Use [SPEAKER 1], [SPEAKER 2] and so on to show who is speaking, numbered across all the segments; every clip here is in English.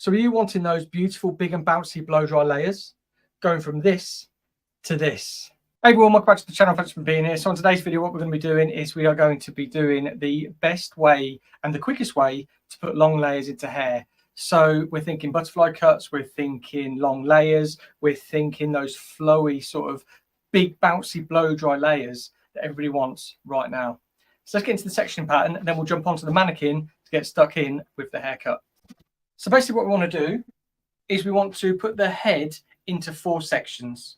[SPEAKER 1] So are you wanting those beautiful, big and bouncy blow dry layers? Going from this to this. Hey everyone, welcome back to the channel. Thanks for being here. So on today's video, what we're going to be doing is we are going to be doing the best way and the quickest way to put long layers into hair. So we're thinking butterfly cuts, we're thinking long layers, we're thinking those flowy sort of big bouncy blow dry layers that everybody wants right now. So let's get into the sectioning pattern and then we'll jump onto the mannequin to get stuck in with the haircut. So basically what we want to do is we want to put the head into 4 sections.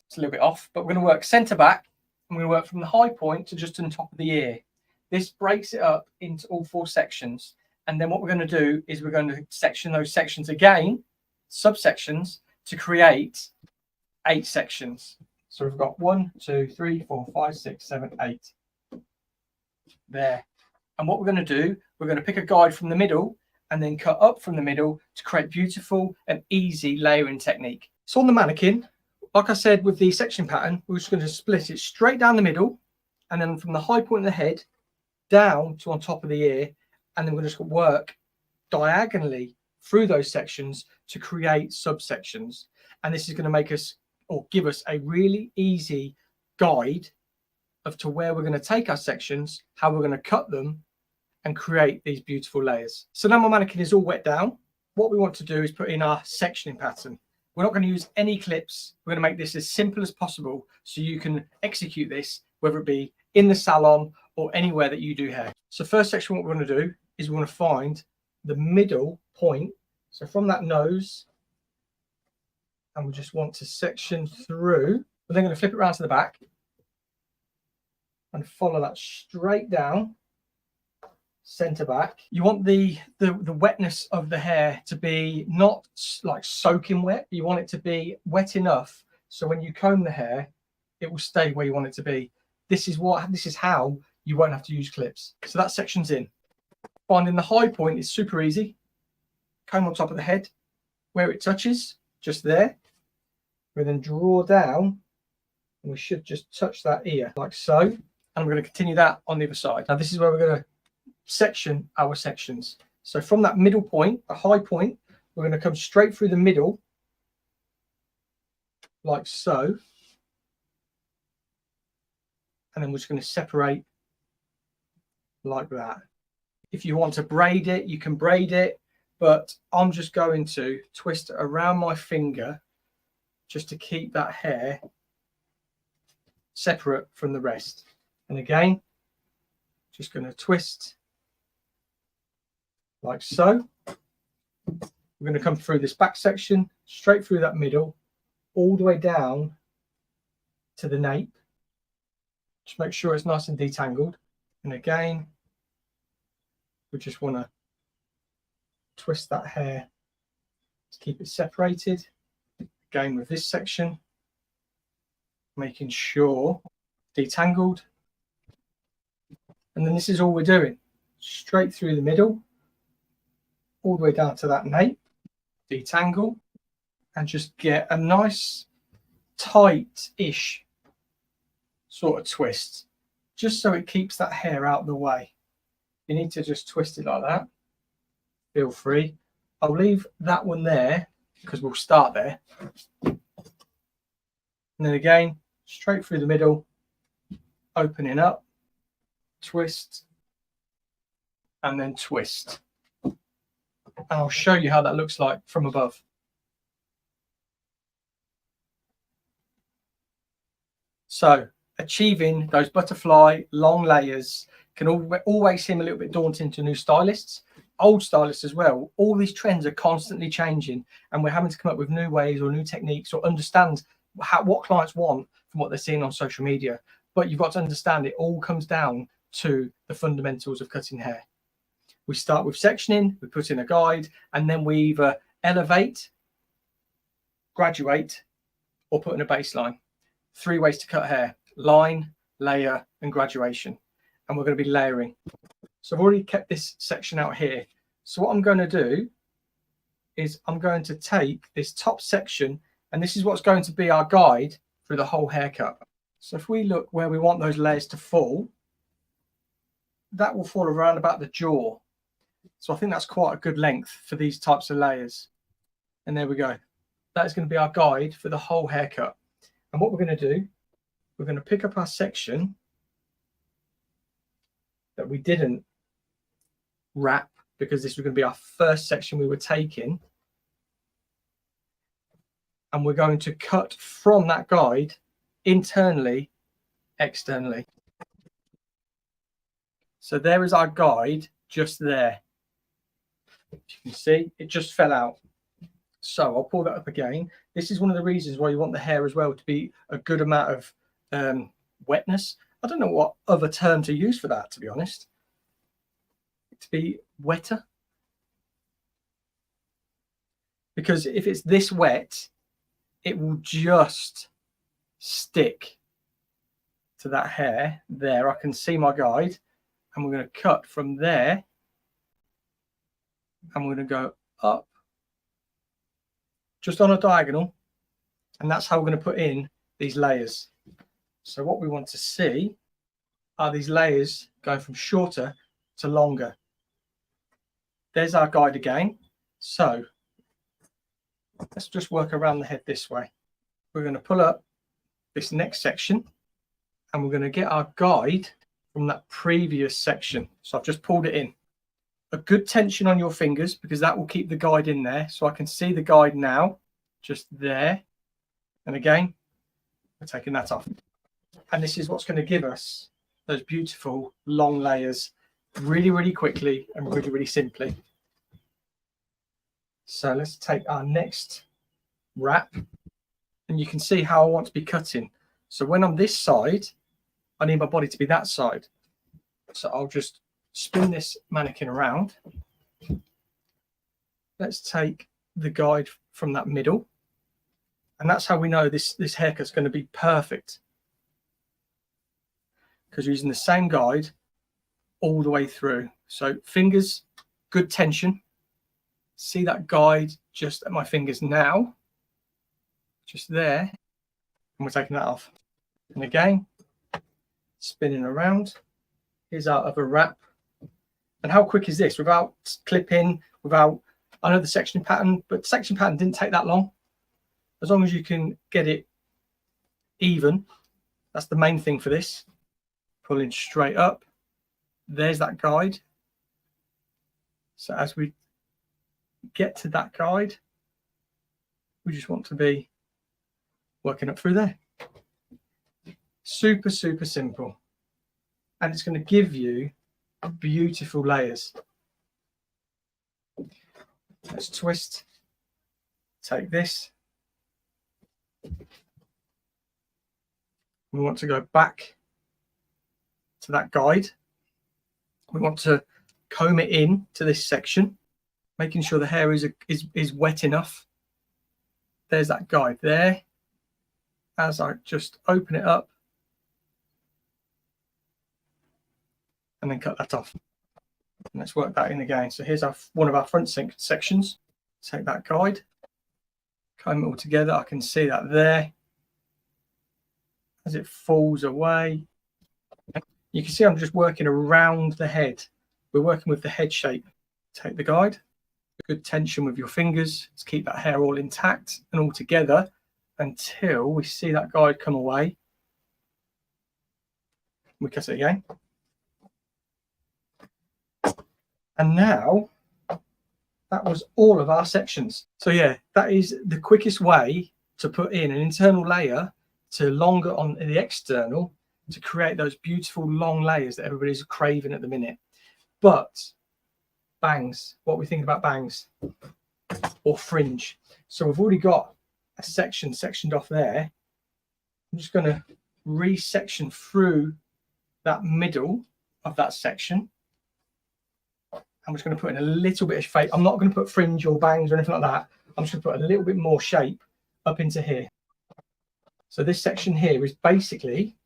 [SPEAKER 1] It's a little bit off, but we're going to work centre back and we're going to work from the high point to just on top of the ear. This breaks it up into all 4 sections. And then what we're going to do is we're going to section those sections again, subsections, to create 8 sections. So we've got 1, 2, 3, 4, 5, 6, 7, 8 there. And what we're going to do, we're going to pick a guide from the middle and then cut up from the middle to create beautiful and easy layering technique. So on the mannequin, like I said with the section pattern, we're just going to split it straight down the middle and then from the high point of the head down to on top of the ear, and then we're just going to work diagonally through those sections to create subsections. And this is going to make us or give us a really easy guide of to where we're going to take our sections, how we're going to cut them and create these beautiful layers. So now my mannequin is all wet down. What we want to do is put in our sectioning pattern. We're not going to use any clips. We're going to make this as simple as possible so you can execute this, whether it be in the salon or anywhere that you do hair. So first section, what we're going to do is we want to find the middle point. So from that nose, and we just want to section through. We're then going to flip it around to the back and follow that straight down. Center back. You want the wetness of the hair to be not like soaking wet. You want it to be wet enough so when you comb the hair, it will stay where you want it to be. This is how you won't have to use clips. So that section's in. Finding the high point is super easy. Comb on top of the head, where it touches, just there. We then draw down, and we should just touch that ear like so. And we're going to continue that on the other side. Now this is where we're going to section our sections. So from that middle point, a high point, we're going to come straight through the middle like so, and then we're just going to separate like that. If you want to braid it, you can braid it, but I'm just going to twist it around my finger just to keep that hair separate from the rest. And again, just going to twist like so. We're going to come through this back section, straight through that middle, all the way down to the nape. Just make sure it's nice and detangled. And again, we just want to twist that hair to keep it separated. Again with this section, making sure detangled. And then this is all we're doing. Straight through the middle, all the way down to that nape, detangle, and just get a nice tight-ish sort of twist, just so it keeps that hair out of the way. You need to just twist it like that. Feel free. I'll leave that one there because we'll start there. And then again, straight through the middle, opening up, twist, and then twist. And I'll show you how that looks like from above. So achieving those butterfly long layers can always seem a little bit daunting to new stylists, old stylists as well. All these trends are constantly changing and we're having to come up with new ways or new techniques or understand what clients want from what they're seeing on social media. But you've got to understand it all comes down to the fundamentals of cutting hair. We start with sectioning, we put in a guide, and then we either elevate, graduate, or put in a baseline. 3 ways to cut hair: line, layer, and graduation. And we're going to be layering. So I've already kept this section out here. So what I'm going to do is I'm going to take this top section, and this is what's going to be our guide through the whole haircut. So if we look where we want those layers to fall, that will fall around about the jaw. So I think that's quite a good length for these types of layers. And there we go. That is going to be our guide for the whole haircut. And what we're going to do, we're going to pick up our section that we didn't wrap, because this was going to be our first section we were taking. And we're going to cut from that guide internally, externally. So there is our guide just there. As you can see, it just fell out. So I'll pull that up again. This is one of the reasons why you want the hair as well to be a good amount of wetness. I don't know what other term to use for that, to be honest. To be wetter. Because if it's this wet, it will just stick to that hair there. I can see my guide, and we're going to cut from there, and we're going to go up just on a diagonal, and that's how we're going to put in these layers. So what we want to see are these layers going from shorter to longer. There's our guide again. So let's just work around the head this way. We're going to pull up this next section, and we're going to get our guide from that previous section. So I've just pulled it in. A good tension on your fingers, because that will keep the guide in there. So I can see the guide now, just there. And again, we're taking that off. And this is what's going to give us those beautiful long layers really, really quickly and really, really simply. So let's take our next wrap, and you can see how I want to be cutting. So when I'm this side, I need my body to be that side. So I'll just spin this mannequin around. Let's take the guide from that middle, and that's how we know this haircut's going to be perfect, because using the same guide all the way through. So fingers, good tension. See that guide just at my fingers now, just there, and we're taking that off. And again, spinning around. Here's our other wrap. And how quick is this? Without clipping, without, I know the section pattern, but section pattern didn't take that long. As long as you can get it even, that's the main thing for this. Pulling straight up. There's that guide. So as we get to that guide, we just want to be working up through there. Super, super simple. And it's going to give you beautiful layers. Let's twist. Take this. We want to go back to that guide. We want to comb it in to this section, making sure the hair is wet enough. There's that guide there. As I just open it up and then cut that off. And let's work that in again. So here's one of our front sections. Take that guide, comb it all together. I can see that there. As it falls away, you can see I'm just working around the head. We're working with the head shape. Take the guide, good tension with your fingers to keep that hair all intact and all together until we see that guide come away. We cut it again. And now that was all of our sections. So yeah, that is the quickest way to put in an internal layer to longer on the external to create those beautiful long layers that everybody's craving at the minute. But bangs, what we think about bangs or fringe. So we've already got a section sectioned off there. I'm just going to resection through that middle of that section. I'm just going to put in a little bit of shape. I'm not going to put fringe or bangs or anything like that. I'm just going to put a little bit more shape up into here. So this section here is basically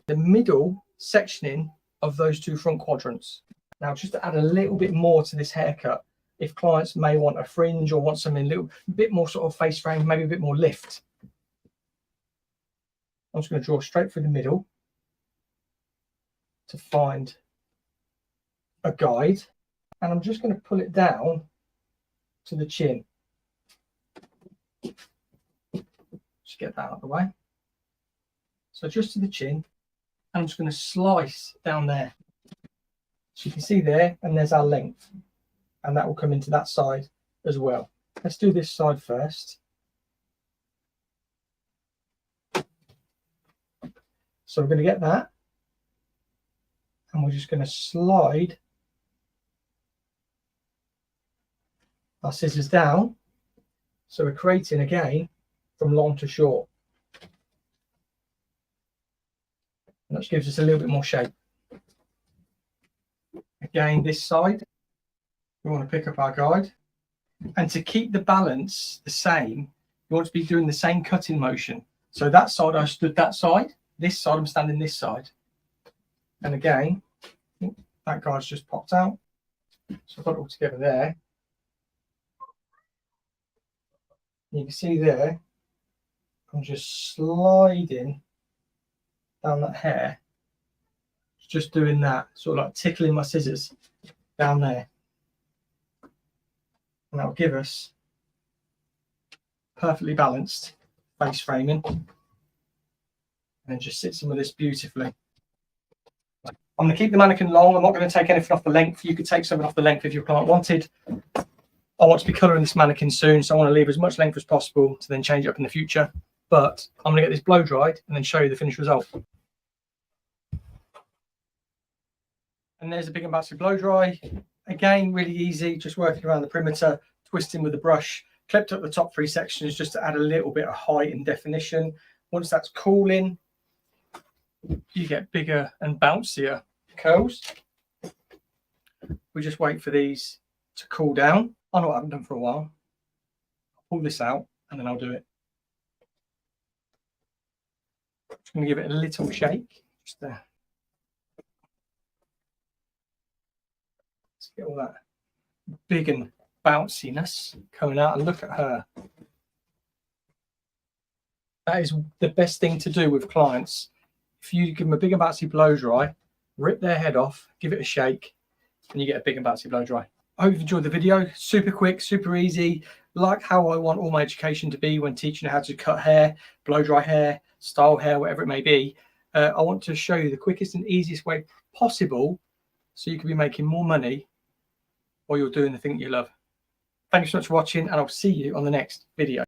[SPEAKER 1] the middle sectioning of those two front quadrants. Now, just to add a little bit more to this haircut, if clients may want a fringe or want something a little bit more sort of face frame, maybe a bit more lift, I'm just going to draw straight through the middle to find a guide. And I'm just going to pull it down to the chin. Just get that out of the way. So just to the chin, and I'm just going to slice down there. So you can see there, and there's our length, and that will come into that side as well. Let's do this side first. So we're going to get that, and we're just going to slide our scissors down. So we're creating again from long to short. And that gives us a little bit more shape. Again, this side, we want to pick up our guide. And to keep the balance the same, you want to be doing the same cutting motion. So that side, I stood that side. This side, I'm standing this side. And again, that guide's just popped out. So I've got it all together there. You can see there, I'm just sliding down that hair, just doing that, sort of like tickling my scissors down there. And that will give us perfectly balanced face framing. And then just sit some of this beautifully. I'm going to keep the mannequin long. I'm not going to take anything off the length. You could take something off the length if your client wanted. I want to be colouring this mannequin soon, so I want to leave as much length as possible to then change it up in the future. But I'm going to get this blow dried and then show you the finished result. And there's a big and bouncy blow dry. Again, really easy, just working around the perimeter, twisting with the brush. Clipped up the top 3 sections just to add a little bit of height and definition. Once that's cooling, you get bigger and bouncier curls. We just wait for these to cool down. I know what I haven't done for a while. I'll pull this out and then I'll do it. Just going to give it a little shake. Just there. Let's get all that big and bounciness coming out, and look at her. That is the best thing to do with clients. If you give them a big and bouncy blow dry, rip their head off, give it a shake, and you get a big and bouncy blow dry. I hope you've enjoyed the video. Super quick, super easy, like how I want all my education to be when teaching how to cut hair, blow dry hair, style hair, whatever it may be. I want to show you the quickest and easiest way possible so you can be making more money while you're doing the thing that you love. Thank you so much for watching, and I'll see you on the next video.